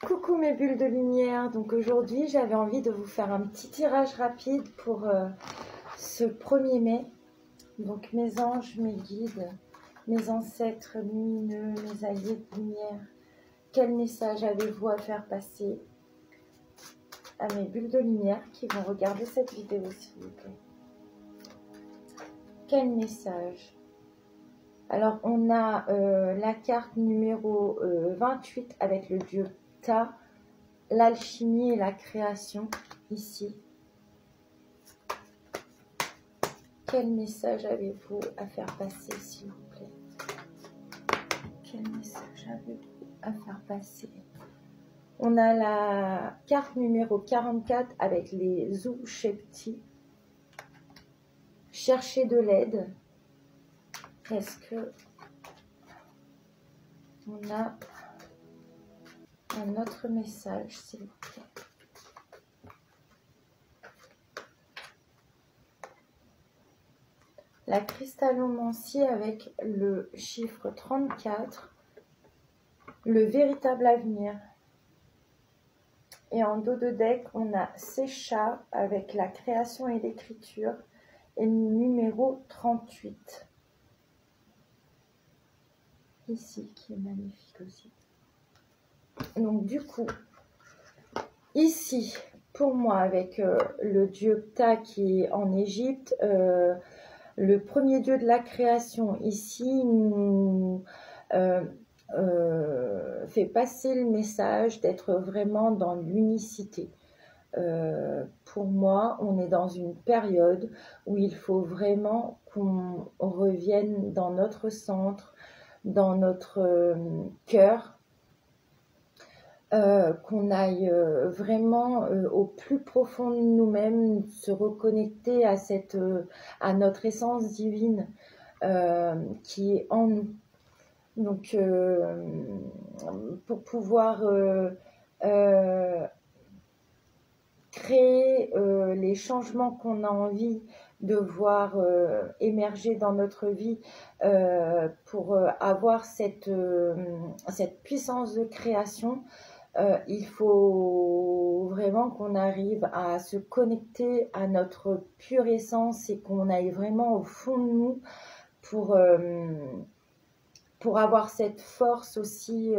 Coucou mes bulles de lumière, donc aujourd'hui j'avais envie de vous faire un petit tirage rapide pour ce 1er mai. Donc mes anges, mes guides, mes ancêtres lumineux, mes alliés de lumière, quel message avez-vous à faire passer à mes bulles de lumière qui vont regarder cette vidéo s'il vous plaît? Quel message? Alors on a la carte numéro 28 avec le dieu Ta, l'alchimie et la création ici. Quel message avez-vous à faire passer s'il vous plaît? Quel message avez-vous à faire passer? On a la carte numéro 44 avec les Ushepti. Chercher de l'aide. Est-ce que on a un autre message s'il vous plaît? La cristallomancie avec le chiffre 34, le véritable avenir. Et en dos de deck, on a Secha avec la création et l'écriture et le numéro 38. Ici, qui est magnifique aussi. Donc du coup, ici, pour moi, avec le dieu Ptah qui est en Égypte, le premier dieu de la création ici nous fait passer le message d'être vraiment dans l'unicité. Pour moi, on est dans une période où il faut vraiment qu'on revienne dans notre centre, dans notre cœur, qu'on aille vraiment au plus profond de nous-mêmes, se reconnecter à notre essence divine qui est en nous. Donc, pour pouvoir créer les changements qu'on a envie de voir émerger dans notre vie, pour avoir cette puissance de création, il faut vraiment qu'on arrive à se connecter à notre pure essence et qu'on aille vraiment au fond de nous pour avoir cette force aussi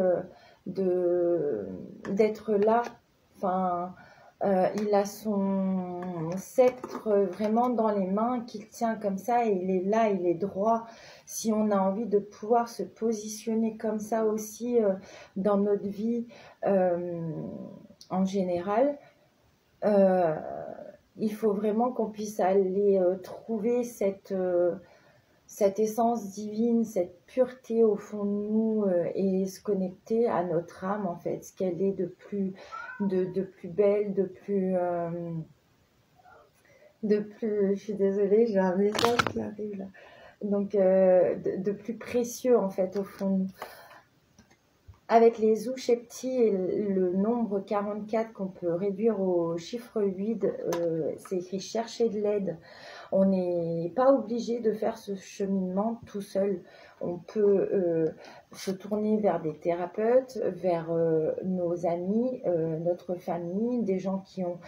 d'être là. Enfin, il a son sceptre vraiment dans les mains qu'il tient comme ça et il est là, il est droit. Si on a envie de pouvoir se positionner comme ça aussi dans notre vie en général, il faut vraiment qu'on puisse aller trouver cette essence divine, cette pureté au fond de nous et se connecter à notre âme en fait, ce qu'elle est de plus belle, je suis désolée, j'ai un message qui arrive là, donc de plus précieux en fait au fond de nous. Avec les Ushepti et le nombre 44 qu'on peut réduire au chiffre 8, c'est écrit chercher de l'aide. On n'est pas obligé de faire ce cheminement tout seul. On peut se tourner vers des thérapeutes, vers nos amis, notre famille, des gens qui ont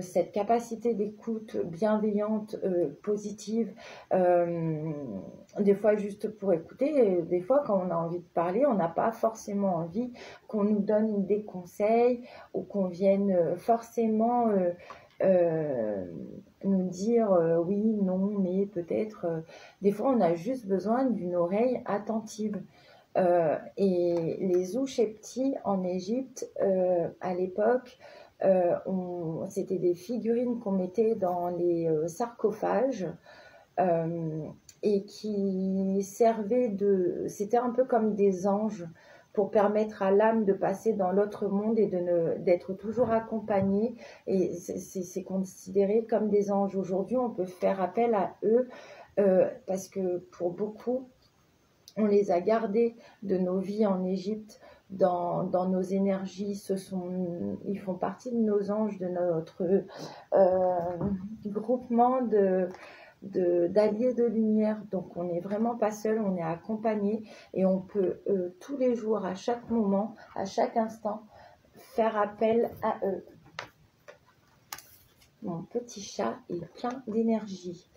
cette capacité d'écoute bienveillante, positive, des fois juste pour écouter, et des fois quand on a envie de parler, on n'a pas forcément envie qu'on nous donne des conseils ou qu'on vienne forcément nous dire oui, non, mais peut-être. Des fois, on a juste besoin d'une oreille attentive. Et les Ushepti en Égypte, à l'époque, c'était des figurines qu'on mettait dans les sarcophages et qui servaient c'était un peu comme des anges pour permettre à l'âme de passer dans l'autre monde et d'être toujours accompagnée. Et c'est considéré comme des anges. Aujourd'hui, on peut faire appel à eux parce que pour beaucoup, on les a gardés de nos vies en Égypte, dans nos énergies. Ils font partie de nos anges, de notre groupement d'alliés de lumière. Donc on n'est vraiment pas seul, on est accompagné et on peut tous les jours, à chaque moment, à chaque instant, faire appel à eux. Mon petit chat est plein d'énergie.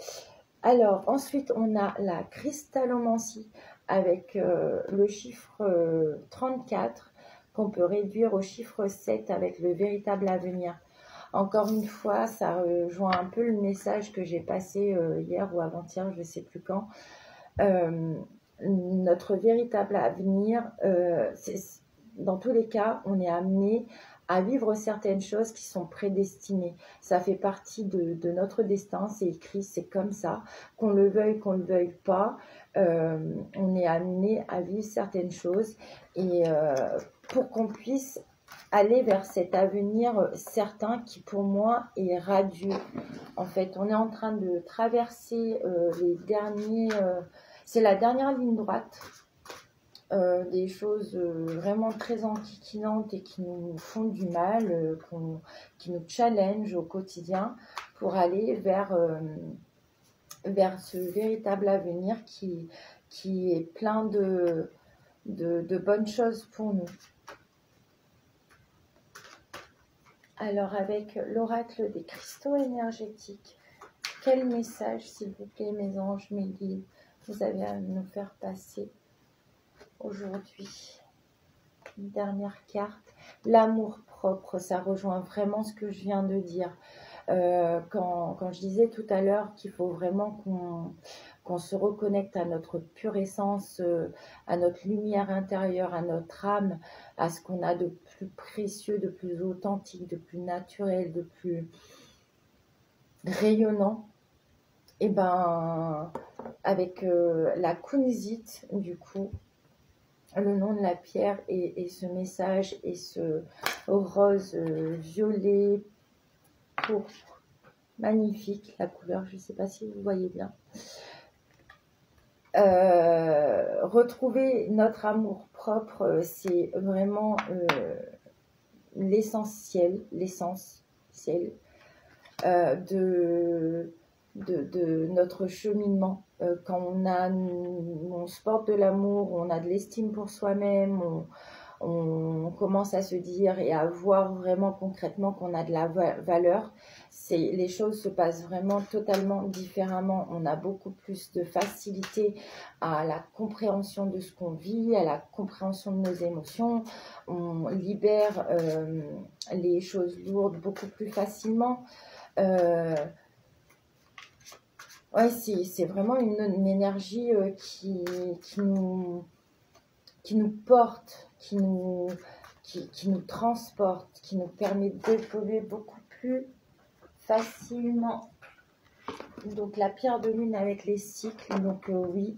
Alors, ensuite, on a la cristallomancie avec le chiffre 34 qu'on peut réduire au chiffre 7 avec le véritable avenir. Encore une fois, ça rejoint un peu le message que j'ai passé hier ou avant-hier, je ne sais plus quand. Notre véritable avenir, dans tous les cas, on est amené à vivre certaines choses qui sont prédestinées. Ça fait partie de notre destin, c'est écrit, c'est comme ça. Qu'on le veuille pas, on est amené à vivre certaines choses. Et pour qu'on puisse aller vers cet avenir certain qui pour moi est radieux. En fait, on est en train de traverser les derniers... c'est la dernière ligne droite. Des choses vraiment très enquiquinantes et qui nous font du mal, qui nous challenge au quotidien pour aller vers ce véritable avenir qui est plein de bonnes choses pour nous. Alors avec l'oracle des cristaux énergétiques, quel message, s'il vous plaît, mes anges, mes guides, vous avez à nous faire passer aujourd'hui? Une dernière carte, l'amour propre, ça rejoint vraiment ce que je viens de dire. Quand je disais tout à l'heure qu'il faut vraiment qu'on se reconnecte à notre pure essence, à notre lumière intérieure, à notre âme, à ce qu'on a de plus précieux, de plus authentique, de plus naturel, de plus rayonnant. Et ben, avec la kunzite, du coup, le nom de la pierre et ce message et ce rose violet pourpre, magnifique la couleur, je ne sais pas si vous voyez bien. Retrouver notre amour propre, c'est vraiment l'essentiel de notre cheminement. Quand on se porte de l'amour, on a de l'estime pour soi-même, on commence à se dire et à voir vraiment concrètement qu'on a de la valeur, les choses se passent vraiment totalement différemment. On a beaucoup plus de facilité à la compréhension de ce qu'on vit, à la compréhension de nos émotions. On libère les choses lourdes beaucoup plus facilement. Ouais, c'est vraiment une énergie qui nous porte, qui nous transporte, qui nous permet d'évoluer beaucoup plus facilement. Donc la pierre de lune avec les cycles, donc oui,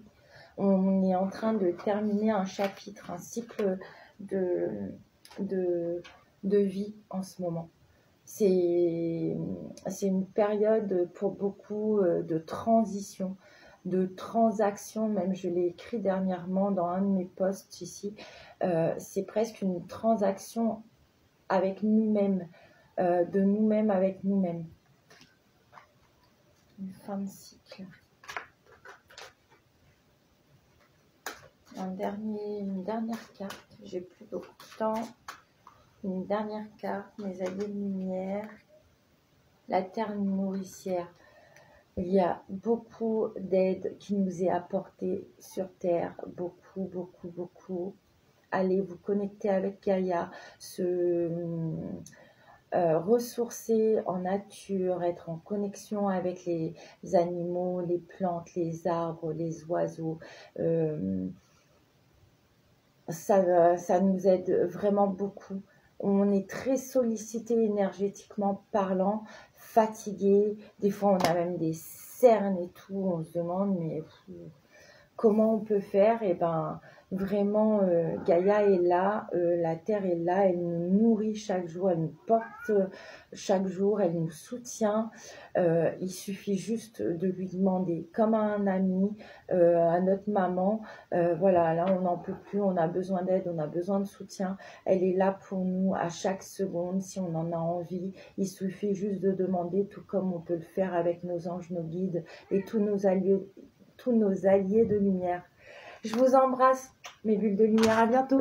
on est en train de terminer un chapitre, un cycle de vie en ce moment. C'est une période pour beaucoup de transition, de transaction, même je l'ai écrit dernièrement dans un de mes posts ici, c'est presque une transaction avec nous-mêmes, de nous-mêmes avec nous-mêmes. Une fin de cycle. Une dernière carte, j'ai plus beaucoup de temps. Une dernière carte, mes alliés de lumière, la terre nourricière. Il y a beaucoup d'aide qui nous est apportée sur Terre, beaucoup. Allez vous connecter avec Gaïa, ressourcer en nature, être en connexion avec les animaux, les plantes, les arbres, les oiseaux. Ça nous aide vraiment beaucoup. On est très sollicité énergétiquement parlant, fatigué. Des fois, on a même des cernes et tout. On se demande, mais comment on peut faire? Et ben, vraiment, Gaïa est là, la Terre est là. Elle nous nourrit chaque jour, elle nous porte chaque jour, elle nous soutient. Il suffit juste de lui demander, comme à un ami, à notre maman, voilà, là on n'en peut plus, on a besoin d'aide, on a besoin de soutien. Elle est là pour nous à chaque seconde si on en a envie. Il suffit juste de demander, tout comme on peut le faire avec nos anges, nos guides et tous nos alliés de lumière. Je vous embrasse, mes bulles de lumière, à bientôt.